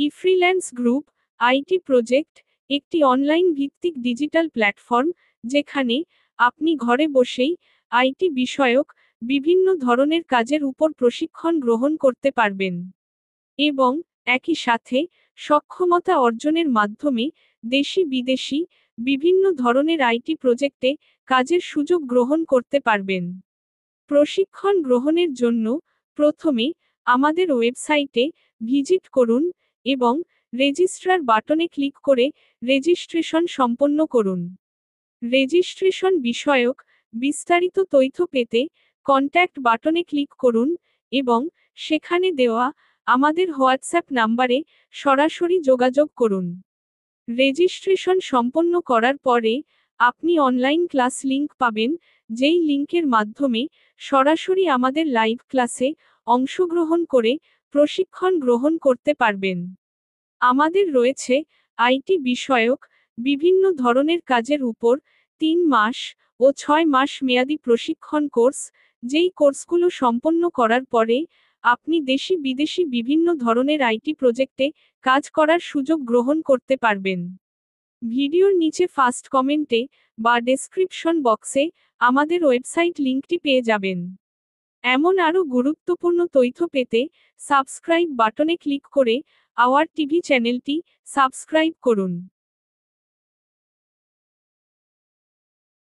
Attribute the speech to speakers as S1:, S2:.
S1: ইফ্রিল্যান্স group IT project একটি online ভিত্তিক digital platform যেখানে আপনি ঘরে বসেই আইটি বিষয়ক বিভিন্ন ধরনের কাজের উপর প্রশিক্ষণ গ্রহণ করতে পারবেন এবং একই সাথে সক্ষমতা অর্জনের মাধ্যমে দেশি বিদেশি বিভিন্ন ধরনের আইটি প্রজেক্টে কাজের সুযোগ গ্রহণ করতে পারবেন। প্রশিক্ষণ গ্রহণের জন্য প্রথমে আমাদের ওয়েবসাইটে ভিজিট করুন এবং রেজিস্ট্রার বাটনে ক্লিক করে রেজিস্ট্রেশন সম্পন্ন করুন। রেজিস্ট্রেশন বিষয়ক বিস্তারিত তথ্য পেতে কন্ট্যাক্ট বাটনে ক্লিক করুন এবং সেখানে দেওয়া আমাদের হোয়াটসঅ্যাপ নাম্বারে সরাসরি যোগাযোগ করুন। রেজিস্ট্রেশন সম্পন্ন করার পরে আপনি অনলাইন ক্লাস লিংক পাবেন, যেই লিংকের মাধ্যমে সরাসরি আমাদের লাইভ ক্লাসে অংশগ্রহণ করে প্রশিক্ষণ গ্রহণ করতে পারবেন। আমাদের রয়েছে আইটি বিষয়ক বিভিন্ন ধরনের কাজের উপর 3 মাস ও 6 মাস মেয়াদী প্রশিক্ষণ কোর্স, যেই কোর্সগুলো সম্পন্ন করার পরে আপনি দেশি বিদেশি বিভিন্ন ধরনের আইটি প্রজেক্টে কাজ করার সুযোগ গ্রহণ করতে পারবেন। ভিডিওর নিচে ফার্স্ট কমেন্টে বা ডেসক্রিপশন বক্সে আমাদের ওয়েবসাইট লিংকটি পেয়ে যাবেন। এমন আরও গুরুত্বপূর্ণ তথ্য পেতে সাবস্ক্রাইব বাটনে ক্লিক করে আওয়ার টিভি চ্যানেলটি সাবস্ক্রাইব করুন।